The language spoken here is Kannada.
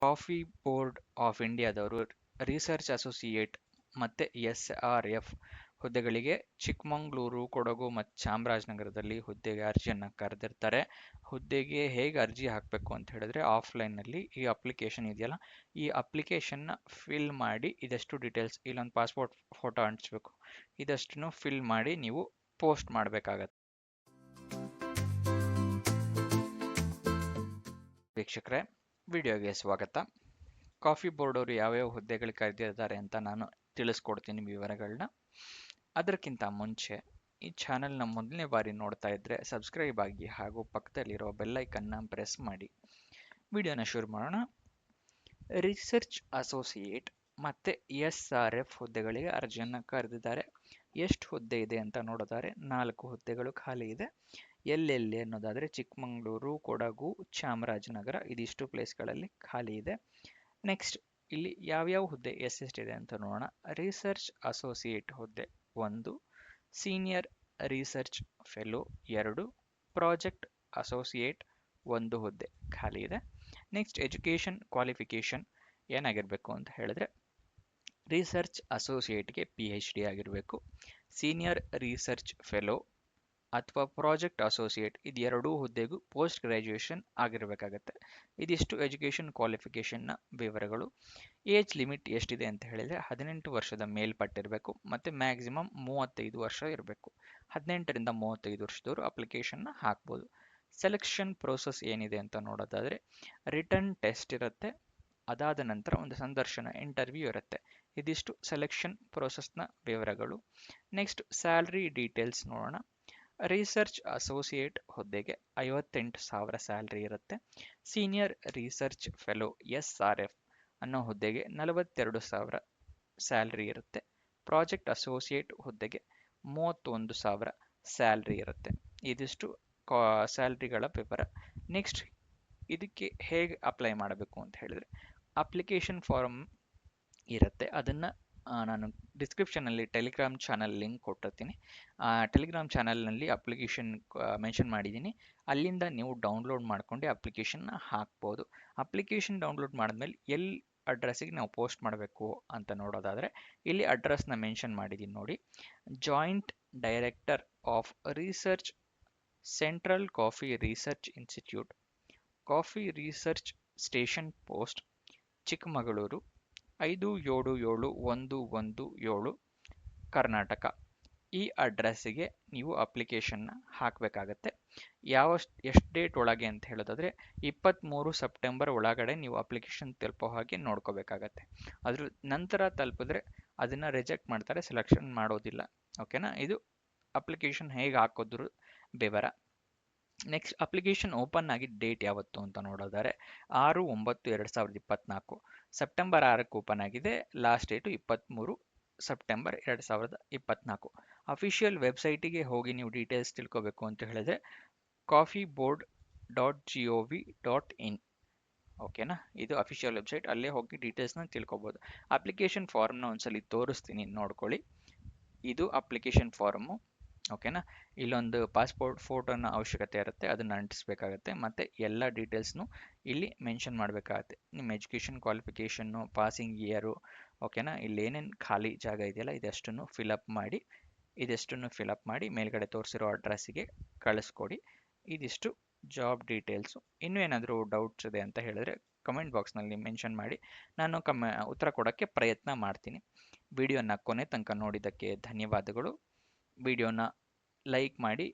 ಕಾಫಿ ಬೋರ್ಡ್ ಆಫ್ ಇಂಡಿಯಾದವರು ರಿಸರ್ಚ್ ಅಸೋಸಿಯೇಟ್ ಮತ್ತು SRF ಹುದ್ದೆಗಳಿಗೆ ಚಿಕ್ಕಮಗಳೂರು, ಕೊಡಗು ಮತ್ತು ಚಾಮರಾಜನಗರದಲ್ಲಿ ಹುದ್ದೆಗೆ ಅರ್ಜಿಯನ್ನು ಕರೆದಿರ್ತಾರೆ. ಹುದ್ದೆಗೆ ಹೇಗೆ ಅರ್ಜಿ ಹಾಕಬೇಕು ಅಂತ ಹೇಳಿದ್ರೆ ಆಫ್ಲೈನಲ್ಲಿ ಈ ಅಪ್ಲಿಕೇಶನ್ ಇದೆಯಲ್ಲ, ಈ ಅಪ್ಲಿಕೇಶನ್ನ ಫಿಲ್ ಮಾಡಿ ಇದಷ್ಟು ಡೀಟೇಲ್ಸ್ ಇಲ್ಲೊಂದು ಪಾಸ್ಪೋರ್ಟ್ ಫೋಟೋ ಅಂಟಿಸ್ಬೇಕು, ಇದಷ್ಟನ್ನು ಫಿಲ್ ಮಾಡಿ ನೀವು ಪೋಸ್ಟ್ ಮಾಡಬೇಕಾಗತ್ತೆ. ವೀಕ್ಷಕರೇ, ವಿಡಿಯೋಗೆ ಸ್ವಾಗತ. ಕಾಫಿ ಬೋರ್ಡ್ ಅವರು ಯಾವ್ಯಾವ ಹುದ್ದೆಗಳು ಕರೆದಿದ್ದಾರೆ ಅಂತ ನಾನು ತಿಳಿಸ್ಕೊಡ್ತೀನಿ ವಿವರಗಳನ್ನ. ಅದಕ್ಕಿಂತ ಮುಂಚೆ ಈ ಚಾನೆಲ್ನ ಮೊದಲನೇ ಬಾರಿ ನೋಡ್ತಾ ಇದ್ದರೆ ಸಬ್ಸ್ಕ್ರೈಬ್ ಆಗಿ ಹಾಗೂ ಪಕ್ಕದಲ್ಲಿರೋ ಬೆಲ್ಲೈಕನ್ನ ಪ್ರೆಸ್ ಮಾಡಿ. ವಿಡಿಯೋನ ಶುರು ಮಾಡೋಣ. ರಿಸರ್ಚ್ ಅಸೋಸಿಯೇಟ್ ಮತ್ತು SRF ಹುದ್ದೆಗಳಿಗೆ ಅರ್ಜಿಯನ್ನು ಕರೆದಿದ್ದಾರೆ. ಎಷ್ಟು ಹುದ್ದೆ ಇದೆ ಅಂತ ನೋಡಿದರೆ 4 ಹುದ್ದೆಗಳು ಖಾಲಿ ಇದೆ. ಎಲ್ಲೆಲ್ಲಿ ಅನ್ನೋದಾದರೆ ಚಿಕ್ಕಮಗಳೂರು, ಕೊಡಗು, ಚಾಮರಾಜನಗರ ಇದಿಷ್ಟು ಪ್ಲೇಸ್ಗಳಲ್ಲಿ ಖಾಲಿ ಇದೆ. ನೆಕ್ಸ್ಟ್ ಇಲ್ಲಿ ಯಾವ್ಯಾವ ಹುದ್ದೆ ಎಷ್ಟೆಷ್ಟಿದೆ ಅಂತ ನೋಡೋಣ. ರಿಸರ್ಚ್ ಅಸೋಸಿಯೇಟ್ ಹುದ್ದೆ 1, senior research fellow 2, project associate 1 ಹುದ್ದೆ ಖಾಲಿ ಇದೆ. ನೆಕ್ಸ್ಟ್ ಎಜುಕೇಷನ್ ಕ್ವಾಲಿಫಿಕೇಷನ್ ಏನಾಗಿರಬೇಕು ಅಂತ ಹೇಳಿದ್ರೆ ರಿಸರ್ಚ್ ಅಸೋಸಿಯೇಟ್ಗೆ PhD ಆಗಿರಬೇಕು. ಸೀನಿಯರ್ ರಿಸರ್ಚ್ ಫೆಲೋ ಅಥವಾ ಪ್ರಾಜೆಕ್ಟ್ ಅಸೋಸಿಯೇಟ್ ಇದೆರಡೂ ಹುದ್ದೆಗೂ ಪೋಸ್ಟ್ ಗ್ರ್ಯಾಜುಯೇಷನ್ ಆಗಿರಬೇಕಾಗತ್ತೆ. ಇದಿಷ್ಟು ಎಜುಕೇಷನ್ ಕ್ವಾಲಿಫಿಕೇಷನ್ನ ವಿವರಗಳು. ಏಜ್ ಲಿಮಿಟ್ ಎಷ್ಟಿದೆ ಅಂತ ಹೇಳಿದರೆ 18 ವರ್ಷದ ಮೇಲ್ಪಟ್ಟಿರಬೇಕು ಮತ್ತು ಮ್ಯಾಕ್ಸಿಮಮ್ 35 ವರ್ಷ ಇರಬೇಕು. 18ರಿಂದ 35 ವರ್ಷದವರು ಅಪ್ಲಿಕೇಶನ್ನ ಹಾಕ್ಬೋದು. ಸೆಲೆಕ್ಷನ್ ಪ್ರೋಸೆಸ್ ಏನಿದೆ ಅಂತ ನೋಡೋದಾದರೆ ರಿಟರ್ನ್ ಟೆಸ್ಟ್ ಇರುತ್ತೆ, ಅದಾದ ನಂತರ ಒಂದು ಸಂದರ್ಶನ ಇಂಟರ್ವ್ಯೂ ಇರುತ್ತೆ. ಇದಿಷ್ಟು ಸೆಲೆಕ್ಷನ್ ಪ್ರೋಸೆಸ್ನ ವಿವರಗಳು. ನೆಕ್ಸ್ಟ್ ಸ್ಯಾಲ್ರಿ ಡೀಟೇಲ್ಸ್ ನೋಡೋಣ. ರಿಸರ್ಚ್ ಅಸೋಸಿಯೇಟ್ ಹುದ್ದೆಗೆ 58,000 ಸ್ಯಾಲ್ರಿ ಇರುತ್ತೆ. ಸೀನಿಯರ್ ರಿಸರ್ಚ್ ಫೆಲೋ SRF ಅನ್ನೋ ಹುದ್ದೆಗೆ 42,000 ಸ್ಯಾಲ್ರಿ ಇರುತ್ತೆ. ಪ್ರಾಜೆಕ್ಟ್ ಅಸೋಸಿಯೇಟ್ ಹುದ್ದೆಗೆ 31,000 ಸ್ಯಾಲ್ರಿ ಇರುತ್ತೆ. ಇದಿಷ್ಟು ಸ್ಯಾಲ್ರಿಗಳ ವಿವರ. ನೆಕ್ಸ್ಟ್ ಇದಕ್ಕೆ ಹೇಗೆ ಅಪ್ಲೈ ಮಾಡಬೇಕು ಅಂತ ಹೇಳಿದರೆ ಅಪ್ಲಿಕೇಶನ್ ಫಾರಮ್ ಇರುತ್ತೆ. ಅದನ್ನು ನಾನು ಡಿಸ್ಕ್ರಿಪ್ಷನಲ್ಲಿ ಟೆಲಿಗ್ರಾಮ್ ಚಾನಲ್ ಲಿಂಕ್ ಕೊಟ್ಟಿರ್ತೀನಿ. ಟೆಲಿಗ್ರಾಮ್ ಚಾನಲ್ನಲ್ಲಿ ಅಪ್ಲಿಕೇಶನ್ ಮೆನ್ಷನ್ ಮಾಡಿದ್ದೀನಿ. ಅಲ್ಲಿಂದ ನೀವು ಡೌನ್ಲೋಡ್ ಮಾಡ್ಕೊಂಡು ಅಪ್ಲಿಕೇಶನ್ನ ಹಾಕ್ಬೋದು. ಅಪ್ಲಿಕೇಶನ್ ಡೌನ್ಲೋಡ್ ಮಾಡಿದ್ಮೇಲೆ ಎಲ್ಲಿ ಅಡ್ರೆಸ್ಸಿಗೆ ನಾವು ಪೋಸ್ಟ್ ಮಾಡಬೇಕು ಅಂತ ನೋಡೋದಾದರೆ ಇಲ್ಲಿ ಅಡ್ರೆಸ್ನ ಮೆನ್ಷನ್ ಮಾಡಿದ್ದೀನಿ ನೋಡಿ. Joint director of research, central coffee research institute, coffee research station post, Chikkamagaluru 577117 Karnataka. ಈ ಅಡ್ರೆಸ್ಸಿಗೆ ನೀವು ಅಪ್ಲಿಕೇಶನ್ನ ಹಾಕಬೇಕಾಗತ್ತೆ. ಎಷ್ಟು ಡೇಟ್ ಒಳಗೆ ಅಂತ ಹೇಳೋದಾದರೆ 23 ಸೆಪ್ಟೆಂಬರ್ ಒಳಗಡೆ ನೀವು ಅಪ್ಲಿಕೇಶನ್ ತಲುಪೋ ಹಾಗೆ ನೋಡ್ಕೋಬೇಕಾಗತ್ತೆ. ಅದ್ರ ನಂತರ ತಲುಪಿದ್ರೆ ಅದನ್ನು ರಿಜೆಕ್ಟ್ ಮಾಡ್ತಾರೆ, ಸೆಲೆಕ್ಷನ್ ಮಾಡೋದಿಲ್ಲ. ಓಕೆನಾ? ಇದು ಅಪ್ಲಿಕೇಶನ್ ಹೇಗೆ ಹಾಕೋದ್ರ ವಿವರ. ನೆಕ್ಸ್ಟ್ ಅಪ್ಲಿಕೇಶನ್ ಓಪನ್ ಆಗಿ ಡೇಟ್ ಯಾವತ್ತು ಅಂತ ನೋಡೋದಾದರೆ 6/9/2024 ಸೆಪ್ಟೆಂಬರ್ 6ಕ್ಕೆ ಓಪನ್ ಆಗಿದೆ. Last date 23 September 2024. ಅಫಿಷಿಯಲ್ ವೆಬ್ಸೈಟಿಗೆ ಹೋಗಿ ನೀವು ಡೀಟೇಲ್ಸ್ ತಿಳ್ಕೋಬೇಕು ಅಂತ ಹೇಳಿದ್ರೆ coffeeboard.gov.in. ಓಕೆನಾ? ಇದು ಅಫಿಷಿಯಲ್ ವೆಬ್ಸೈಟ್, ಅಲ್ಲೇ ಹೋಗಿ ಡೀಟೇಲ್ಸ್ನ ತಿಳ್ಕೊಬೋದು. ಅಪ್ಲಿಕೇಶನ್ ಫಾರ್ಮ್ನ ಒಂದ್ಸಲಿ ತೋರಿಸ್ತೀನಿ, ನೋಡ್ಕೊಳ್ಳಿ. ಇದು ಅಪ್ಲಿಕೇಶನ್ ಫಾರ್ಮು. ಓಕೆನಾ? ಇಲ್ಲೊಂದು ಪಾಸ್ಪೋರ್ಟ್ ಫೋಟೋನ ಅವಶ್ಯಕತೆ ಇರುತ್ತೆ, ಅದನ್ನು ಅಂಟಿಸ್ಬೇಕಾಗತ್ತೆ. ಮತ್ತು ಎಲ್ಲ ಡೀಟೇಲ್ಸ್ನು ಇಲ್ಲಿ ಮೆನ್ಷನ್ ಮಾಡಬೇಕಾಗತ್ತೆ. ನಿಮ್ಮ ಎಜುಕೇಷನ್ ಕ್ವಾಲಿಫಿಕೇಷನ್ನು, ಪಾಸಿಂಗ್ ಇಯರು, ಓಕೆನಾ? ಇಲ್ಲಿ ಏನೇನು ಖಾಲಿ ಜಾಗ ಇದೆಯಲ್ಲ ಇದಷ್ಟನ್ನು ಫಿಲಪ್ ಮಾಡಿ ಮೇಲ್ಗಡೆ ತೋರಿಸಿರೋ ಅಡ್ರೆಸ್ಸಿಗೆ ಕಳಿಸ್ಕೊಡಿ. ಇದಿಷ್ಟು ಜಾಬ್ ಡೀಟೇಲ್ಸು. ಇನ್ನೂ ಏನಾದರೂ ಡೌಟ್ಸ್ ಇದೆ ಅಂತ ಹೇಳಿದ್ರೆ ಕಮೆಂಟ್ ಬಾಕ್ಸ್ನಲ್ಲಿ ಮೆನ್ಷನ್ ಮಾಡಿ, ನಾನು ಉತ್ತರ ಕೊಡೋಕ್ಕೆ ಪ್ರಯತ್ನ ಮಾಡ್ತೀನಿ. ವಿಡಿಯೋನ ಕೊನೆ ತನಕ ನೋಡಿದ್ದಕ್ಕೆ ಧನ್ಯವಾದಗಳು. ವಿಡಿಯೋನ ಲೈಕ್ ಮಾಡಿ,